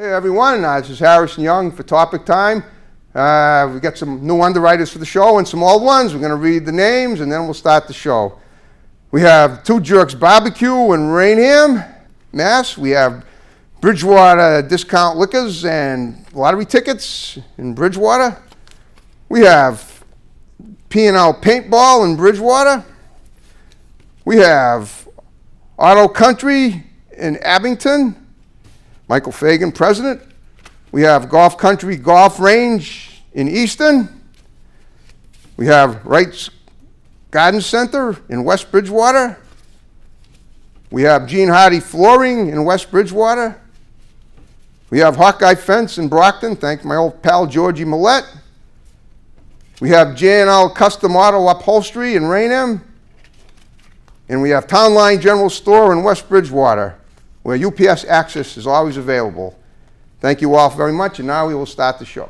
Hey everyone, this is Harrison Young for Topic Time. We've got some new underwriters for the show and some old ones. We're going to read the names and then we'll start the show. We have Two Jerks Barbecue in Rainham, Mass. We have Bridgewater Discount Liquors and lottery tickets in Bridgewater. We have P&L Paintball in Bridgewater. We have Auto Country in Abington. Michael Fagan, president. We have Golf Country Golf Range in Easton. We have Wright's Garden Center in West Bridgewater. We have Gene Hardy Flooring in West Bridgewater. We have Hawkeye Fence in Brockton. Thank my old pal Georgie Millette. We have J&L Custom Auto Upholstery in Rainham. And we have Town Line General Store in West Bridgewater, where UPS access is always available. Thank you all very much, and now we will start the show.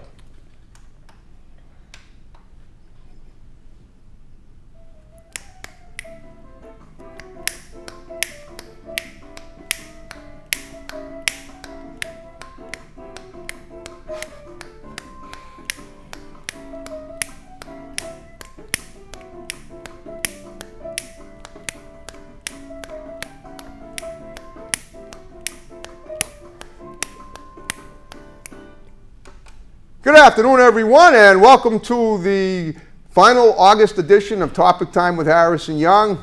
Good afternoon, everyone, and welcome to the final August edition of Topic Time with Harrison Young.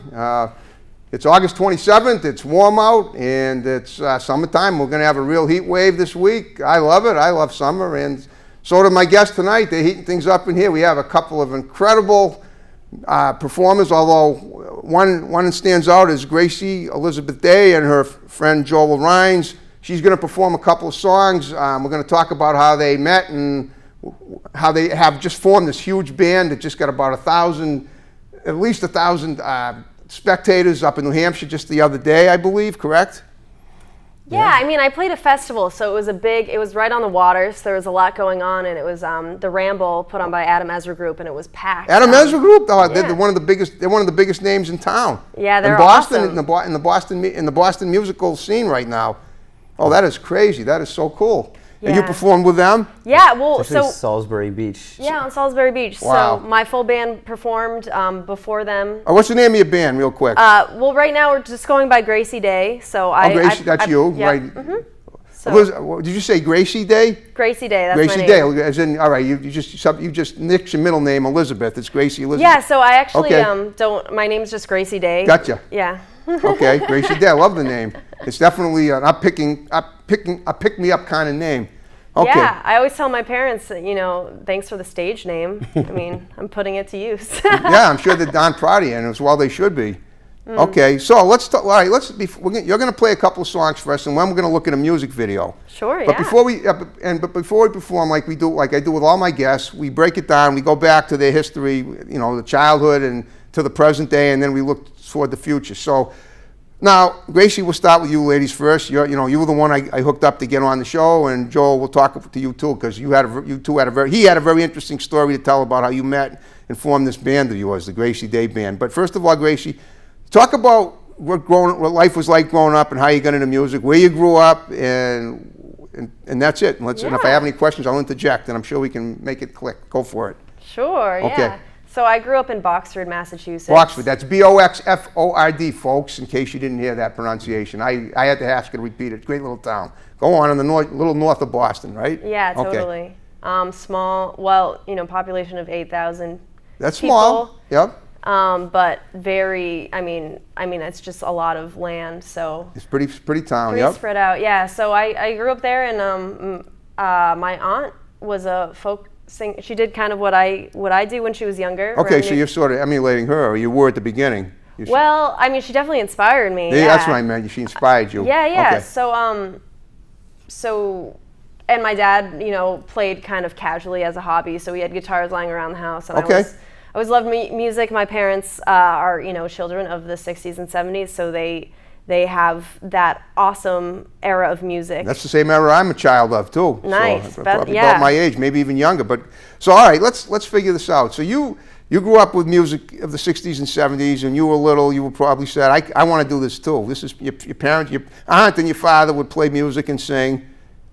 It's August 27th, it's warm out, and it's summertime. We're going to have a real heat wave this week. I love it. I love summer, and so do my guests tonight. They're heating things up in here. We have a couple of incredible performers, although one stands out is Gracie Elizabeth Day and her friend Joel Rines. She's going to perform a couple of songs. We're going to talk about how they met and how they have just formed this huge band that just got about at least 1,000 spectators up in New Hampshire just the other day, I believe, correct? Yeah, I mean, I played a festival, so it was right on the water, so there was a lot going on, and it was the Ramble put on by Adam Ezra Group, and it was packed. Adam Ezra Group? Oh, yeah. They're one of the biggest names in town. Yeah, they're Boston, awesome. In the Boston musical scene right now. Oh, that is crazy. That is so cool. Yeah. And you performed with them? Yeah, well, so Salisbury Beach. Yeah, on Salisbury Beach. Wow. So my full band performed before them. Oh, what's the name of your band, real quick? Well, right now we're just going by Gracie Day. So Gracie, that's you, yeah. right? Mm-hmm. So, did you say Gracie Day? Gracie Day, that's Gracie my name. Day, as in, all right, you just nicked your middle name, Elizabeth. It's Gracie Elizabeth. Yeah, so I actually Okay. my name's just Gracie Day. Gotcha. Yeah. Okay, Gracie Day, I love the name. It's definitely a pick-me-up kind of name. Okay. Yeah, I always tell my parents that, thanks for the stage name. I mean, I'm putting it to use. Yeah, I'm sure they're darn proud of you, and as well they should be. Okay, so let's talk. All right, you're going to play a couple of songs for us, and then we're going to look at a music video. Sure, but yeah. Before we perform, like I do with all my guests, we break it down. We go back to their history, the childhood, and to the present day, and then we look toward the future. So now, Gracie, we'll start with you ladies first. You were the one I hooked up to get on the show, and Joel, we'll talk to you too, because he had a very interesting story to tell about how you met and formed this band of yours, the Gracie Day Band. But first of all, Gracie, talk about what life was like growing up and how you got into music, where you grew up, and that's it. And if I have any questions, I'll interject, and I'm sure we can make it click. Go for it. Sure, Okay. yeah. So I grew up in Boxford, Massachusetts. Boxford, that's Boxford, folks, in case you didn't hear that pronunciation. I had to ask you to repeat it. Great little town. Go on in the little north of Boston, right? Yeah, totally. Okay. Small, population of 8,000 That's people. small, yep. But very, I mean, it's just a lot of land, so. It's pretty town, pretty yep. spread out, yeah. So I grew up there, and my aunt was a folk singer. She did kind of what I do when she was younger. Okay, so you're sort of emulating her, or you were at the beginning. Well, I mean, she definitely inspired me. Yeah, that's what I meant. She inspired you. Yeah. Okay. So, and my dad, played kind of casually as a hobby. So we had guitars lying around the house. And Okay. I always loved music. My parents are, children of the 60s and 70s. So they have that awesome era of music. That's the same era I'm a child of too. Nice. So probably about my age, maybe even younger. But so all right, let's figure this out. So you grew up with music of the 60s and 70s, and you were little. You probably said, I want to do this too. This is your parents, your aunt and your father would play music and sing.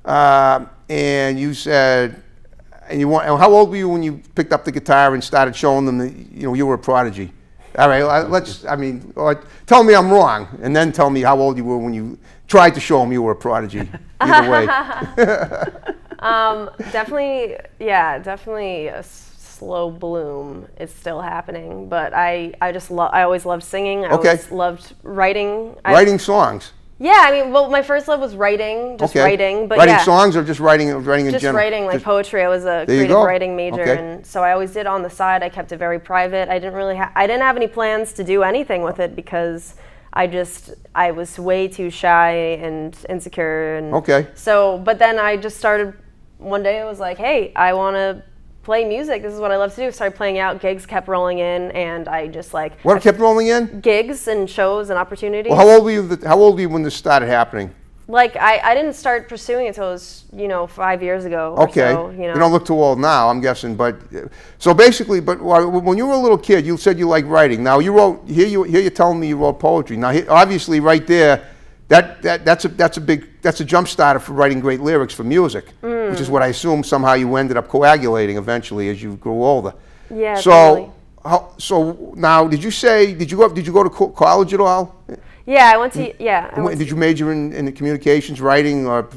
and you said, and how old were you when you picked up the guitar and started showing them that you were a prodigy? All right, or tell me I'm wrong, and then tell me how old you were when you tried to show them you were a prodigy. Either way. Definitely a slow bloom. It's still happening, but I always loved singing. I always loved writing. Writing songs. Yeah, I mean, well, my first love was writing, writing. But writing songs or just writing in general? Just writing, like poetry. I was a creative writing major, and so I always did on the side. I kept it very private. I didn't have any plans to do anything with it because I was way too shy and insecure. And so, but then I just started, one day I was like, hey, I want to play music. This is what I love to do. Started playing out. Gigs kept rolling in, and I just like... What kept rolling in? Gigs and shows and opportunities. Well, how old were you when this started happening? Like, I didn't start pursuing it until it was, 5 years ago or so. You don't look too old now, I'm guessing. But so basically, when you were a little kid, you said you liked writing. Now you wrote. Here you're telling me you wrote poetry. Now, obviously, right there, that's a jump starter for writing great lyrics for music, which is what I assume somehow you ended up coagulating eventually as you grew older. Yeah. So so now, did you go to college at all? Yeah, I went to. Did you major in communications, writing, or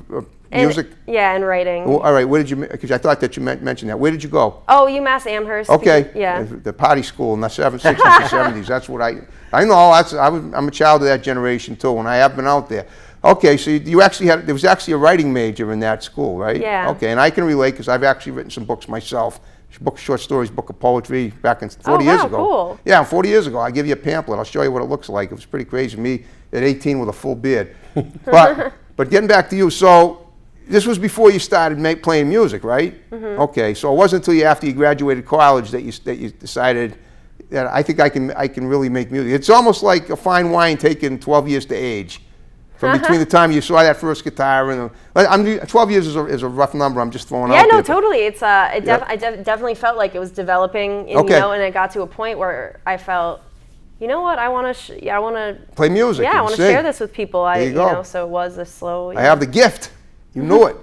music? In writing. Well, all right. Where did you? Because I thought that you mentioned that. Where did you go? Oh, UMass Amherst. Okay. Yeah. The party school in the 60s and 70s. That's what I know. I'm a child of that generation too, and I have been out there. Okay, so there was actually a writing major in that school, right? Yeah. Okay, and I can relate because I've actually written some books myself. Book of short stories, book of poetry back in 40 years ago. Cool. Yeah, 40 years ago. I'll give you a pamphlet. I'll show you what it looks like. It was pretty crazy. Me at 18 with a full beard. But getting back to you, so this was before you started playing music, right? Mm-hmm. Okay, so it wasn't until after you graduated college that you decided that I think I can really make music. It's almost like a fine wine taking 12 years to age. From between the time you saw that first guitar and 12 years is a rough number. I'm just throwing out there. Yeah, no, totally. It's I definitely felt like it was developing, and it got to a point where I felt, you know what, I want to play music. Yeah, I want to share this with people. There you go. So it was a slow. I have the gift. You knew it.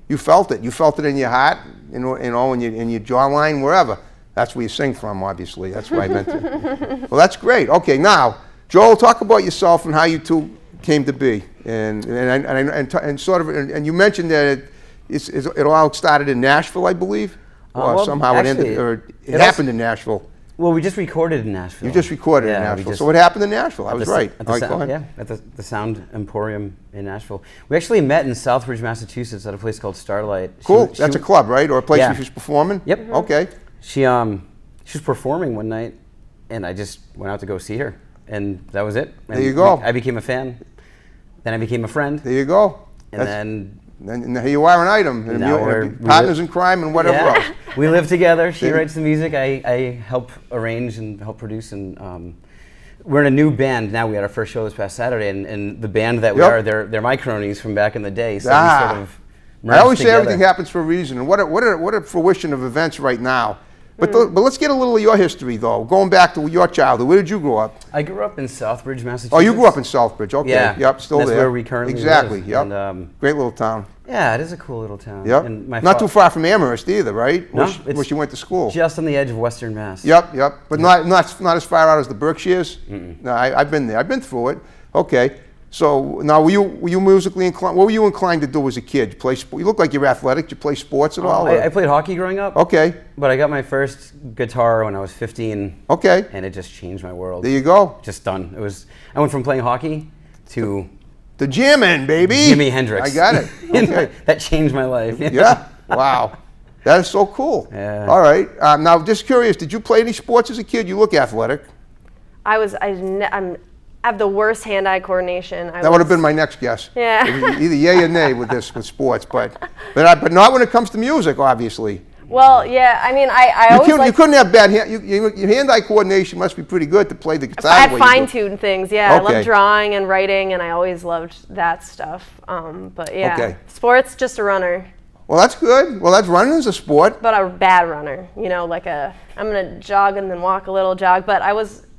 You felt it. You felt it in your heart, in your jawline, wherever. That's where you sing from, obviously. That's what I meant to. Well, that's great. Okay, now, Joel, talk about yourself and how you two came to be, and you mentioned that it all started in Nashville, I believe, or somehow it happened in Nashville. Well, we just recorded in Nashville. You just recorded in Nashville. So what happened in Nashville? I was right. At the Sound Emporium in Nashville. We actually met in Southbridge, Massachusetts, at a place called Starlight. Cool. That's a club, right, or a place where she was performing? Yep. Okay. She was performing one night, and I just went out to go see her. And that was it. And there you go. I became a fan. Then I became a friend. There you go. And then here you are, an item. And now we're partners in crime and whatever else. We live together. She writes the music. I help arrange and help produce. And we're in a new band now. We had our first show this past Saturday, and the band that we are, they're my cronies from back in the day. So we sort of merged I always together. say everything happens for a reason. And what a fruition of events right now. But let's get a little of your history, though. Going back to your childhood, where did you grow up? I grew up in Southbridge, Massachusetts. Oh, you grew up in Southbridge. Okay. Yeah. Yep. Still That's there. where we currently exactly. live. Yep. And, great little town. Yeah, it is a cool little town. Yep. And not too far from Amherst either, right? No, where she went to school. Just on the edge of Western Mass. Yep. But not as far out as the Berkshires. No, I've been there. I've been through it. Okay. So now, were you musically inclined? What were you inclined to do as a kid? Play sport? You look like you're athletic. Did you play sports at all? I played hockey growing up. Okay. But I got my first guitar when I was 15. Okay. And it just changed my world. There you go. Just done. I went from playing hockey to the jamming, baby. Jimi Hendrix. I got it. Okay. That changed my life. Yeah. Wow. That is so cool. Yeah. All right. Now, just curious, did you play any sports as a kid? You look athletic. I have the worst hand-eye coordination. That would have been my next guess. Yeah. Either yay or nay with sports, but not when it comes to music, obviously. Well, yeah. I mean, you couldn't have bad your hand-eye coordination must be pretty good to play the guitar. I fine-tuned things. Yeah, okay. I love drawing and writing, and I always loved that stuff. But yeah, okay. Sports, just a runner. Well, that's good. Well, that's running is a sport. But a bad runner. Like I'm gonna jog and then walk a little jog. But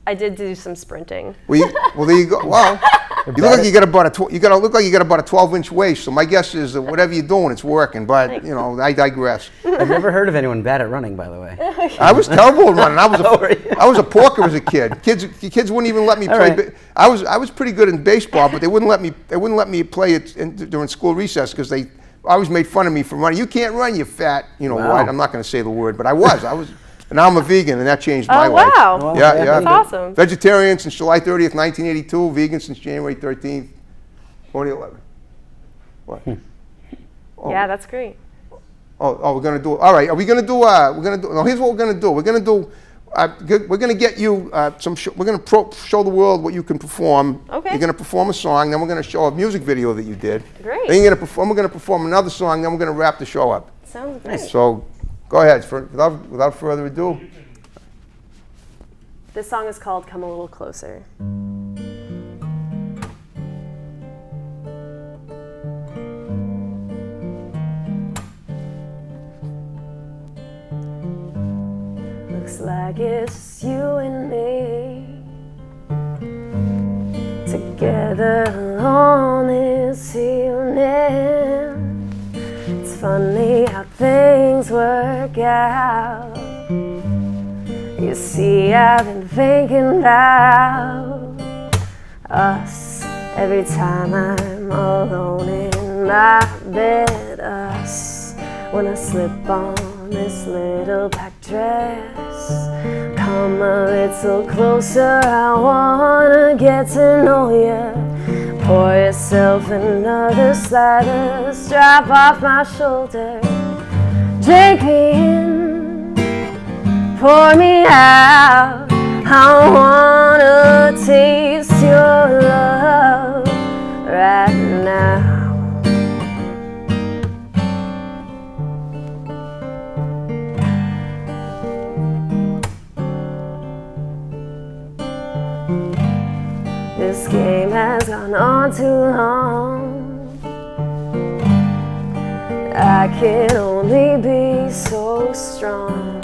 I did do some sprinting. Well, there you go. Well, you look like you got about a look like you got about a 12-inch waist. So my guess is that whatever you're doing, it's working. But you know, I digress. I've never heard of anyone bad at running, by the way. I was terrible at running. I was a porker as a kid. Kids wouldn't even let me play. Right. I was pretty good in baseball, but they wouldn't let me play it during school recess because they always made fun of me for running. You can't run, you fat. You know what? I'm not going to say the word, but I was. And now I'm a vegan, and that changed my life. Wow. Wow. Yeah, That's awesome. Vegetarian since July 30th, 1982. Vegan since January 13th, 2011. What? Yeah, that's great. Oh, we're gonna do. All right, are we gonna do? No, here's what we're gonna do. We're gonna do. We're gonna get you we're gonna show the world what you can perform. Okay. You're gonna perform a song, then we're gonna show a music video that you did. Great. Then we're gonna perform another song, then we're gonna wrap the show up. Sounds great. So, go ahead. Without further ado. This song is called "Come a Little Closer." Looks like it's you and me together on this evening. It's funny how things work out. You see, I've been thinking about us every time I'm alone in my bed. Us when I slip on this little black dress. Come a little closer, I wanna get to know you. Pour yourself another slider, strap off my shoulder. Drink me in, pour me out. I wanna taste your love right now. This game has gone on too long. I can only be so strong.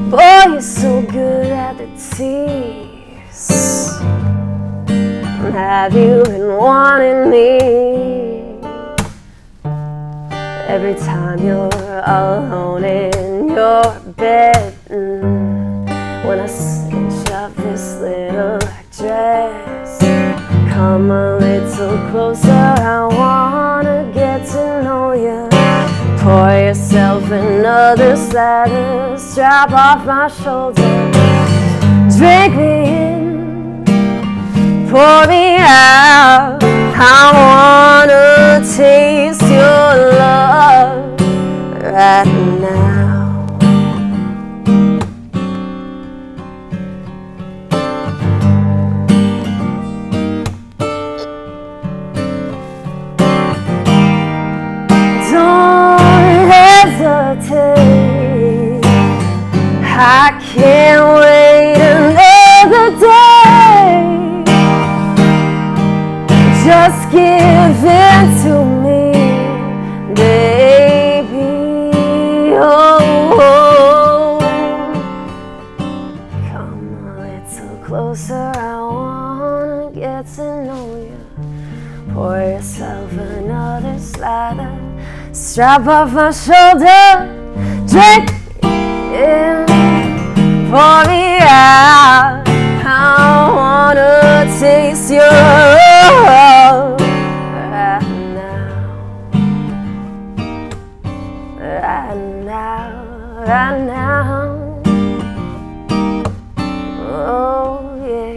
Boy, you're so good at the tease. Have you been wanting me? Every time you're alone in your bed, when I cinch up this little dress, come a little closer, I wanna get to know you. Pour yourself another slider, strap off my shoulder. Drink me in, pour me out. I wanna taste your love right now. I can't wait another day. Just give in to me, baby. Oh, come a little closer, I wanna get to know you. Pour yourself another slider, strap off my shoulder. Drink in, pour me out. I wanna taste your love right now, right now, right now. Oh yeah.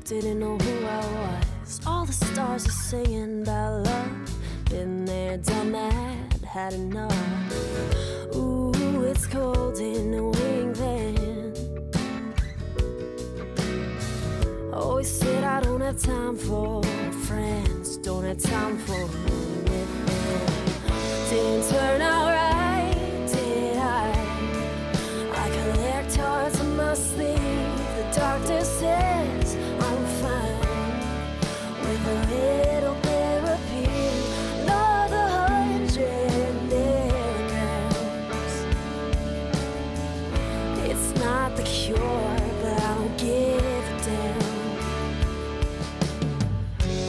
Didn't know who I was. All the stars are singing about love. Been there, done that, had enough. Ooh, it's cold in New England. Always said I don't have time for friends. don't have time for it. Didn't turn out right, did I? I collect hearts on my sleeve. The doctor says I'm fine with a little therapy. Another 100 milligrams. It's not the cure, but I don't give a damn.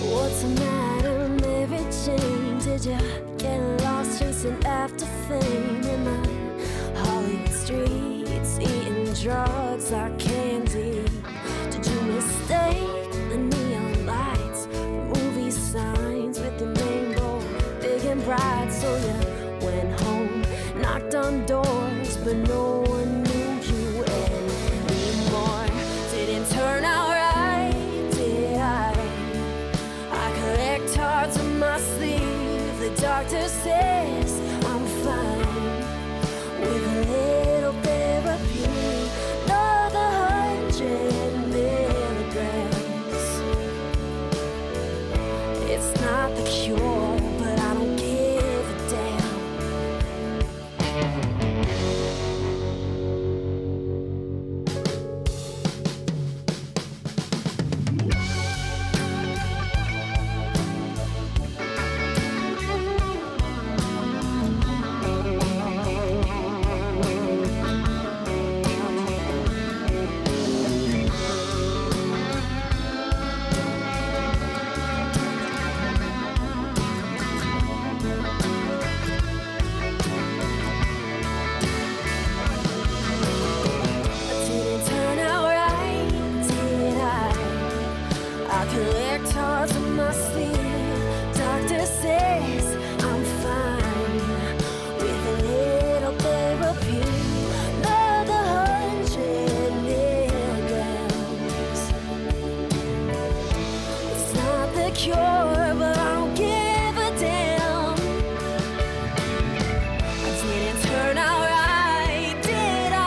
What's the matter, Mary Jane? Did you get lost chasing after fame in the Hollywood streets, eating drugs like candy? Did you mistake the neon lights, the movie signs with the rainbow big and bright? So you went home, knocked on doors, but no one knew you anymore. Didn't turn out right, did I? I collect hearts on my sleeve. The doctor says I'm fine with a little therapy. Another 100 milligrams. It's not the cure, but I don't give a damn. Didn't turn out right, did I? I collect hearts on my sleeve. Doctor says I'm fine with a little therapy. Another 100 milligrams. It's not the cure, but I don't give a damn. I didn't turn out right, did I?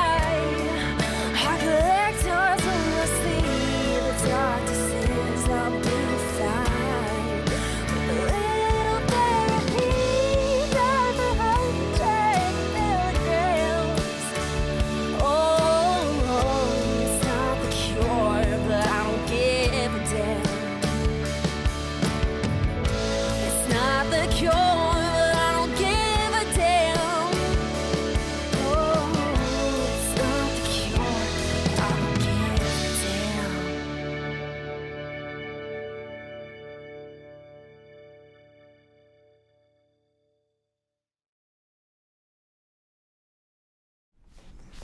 I collect hearts on my sleeve. The doctor says I'll be fine with a little therapy. Another 100 milligrams. Oh, it's not the cure, but I don't give a damn. It's not the cure, but I don't give a damn. Oh, it's not the cure, but I don't give a damn.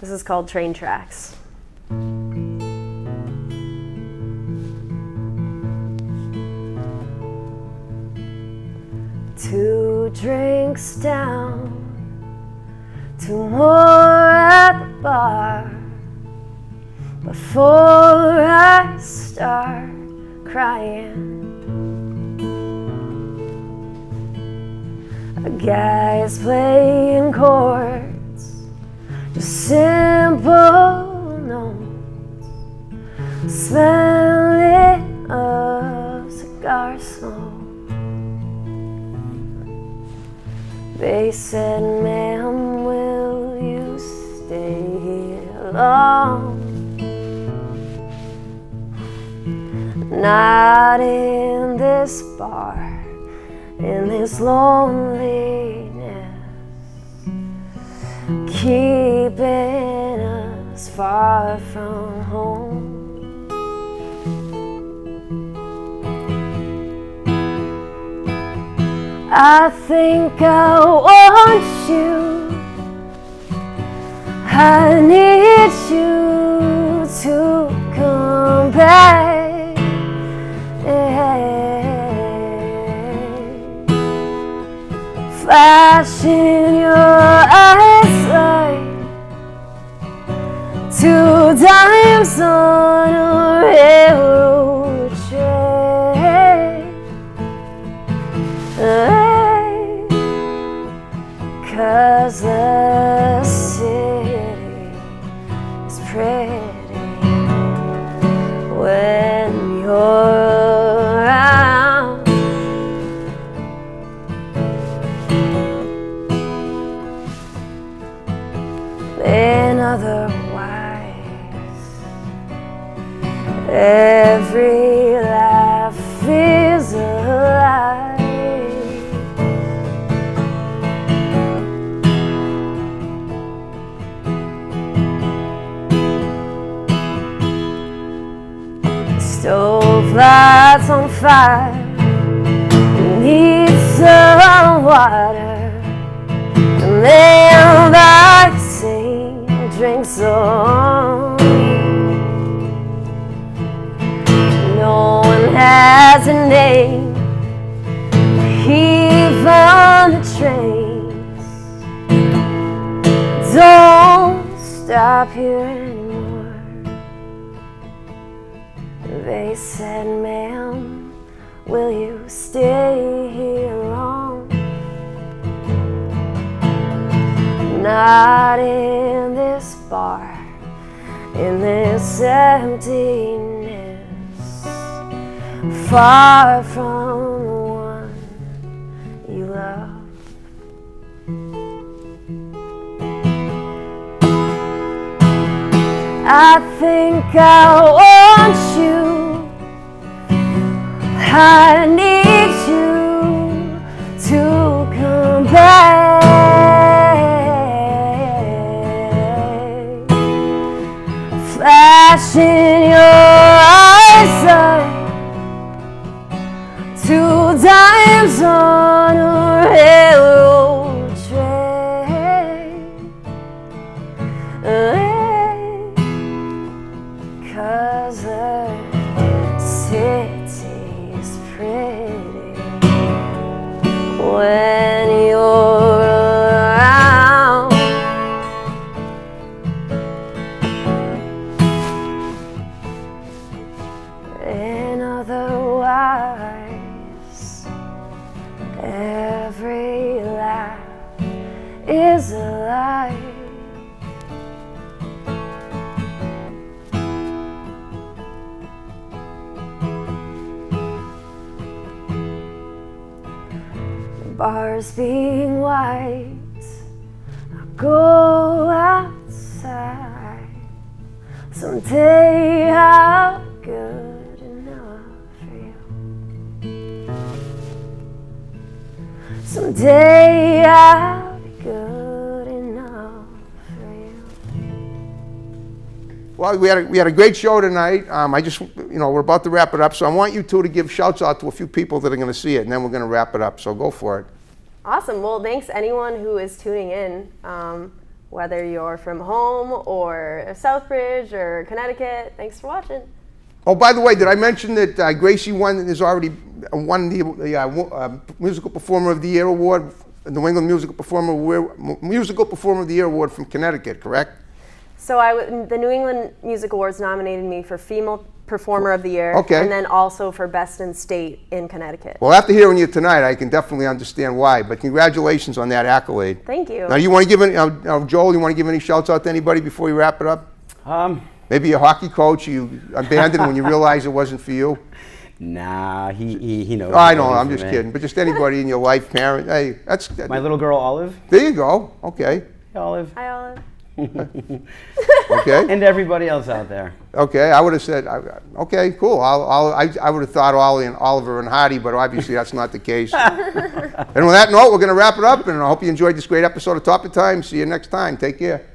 This is called Train Tracks. 2 drinks down, 2 more at the bar before I start crying. A guy's playing chords, just simple notes, smelling of cigar smoke. They said, ma'am, will you stay here long? Not in this bar, in this loneliness, keeping us far from home. I think I want you, I need you to come back. Flash in your eyes like 2 dimes on a railroad train. 'Cause the city is pretty when you're around. Every laugh is alive. Stove lights on fire, need some water. The man I sing drinks on. No one has a name, even the trains don't stop here anymore. They said, ma'am, will you stay here long? Not in this bar, in this emptiness, far from the one you love. I think I want you, I need you to come back. Flash in your eyesight, two dimes on a railroad train. 'Cause the city's pretty when you're around. And otherwise, every laugh is a lie. Bars being white, I go outside. Someday I'll be good enough for you. Someday I'll be good enough for you. Well, we had a great show tonight. I just, we're about to wrap it up, so I want you two to give shouts out to a few people that are going to see it, and then we're going to wrap it up. So go for it. Awesome. Well, thanks anyone who is tuning in, whether you're from home or Southbridge or Connecticut. Thanks for watching. Oh, by the way, did I mention that Gracie has already won the Musical Performer of the Year award, the New England Musical Performer of the Year award from Connecticut, correct? So the New England Music Awards nominated me for Female Performer of the Year, okay, and then also for Best in State in Connecticut. Well, after hearing you tonight, I can definitely understand why, but congratulations on that accolade. Thank you. Now, you want to give any, Joel, you want to give any shouts out to anybody before you wrap it up? Maybe a hockey coach you abandoned when you realized it wasn't for you? Nah, he knows. Oh, I know, I'm just kidding. But just anybody in your life, parent, hey, that's... My little girl, Olive. There you go, okay. Hey, Olive. Hi, Olive. Okay. And everybody else out there. Okay, I would have said, okay, cool. I would have thought Ollie and Oliver and Hardy, but obviously that's not the case. And with that note, we're going to wrap it up, and I hope you enjoyed this great episode of Topic Time. See you next time. Take care.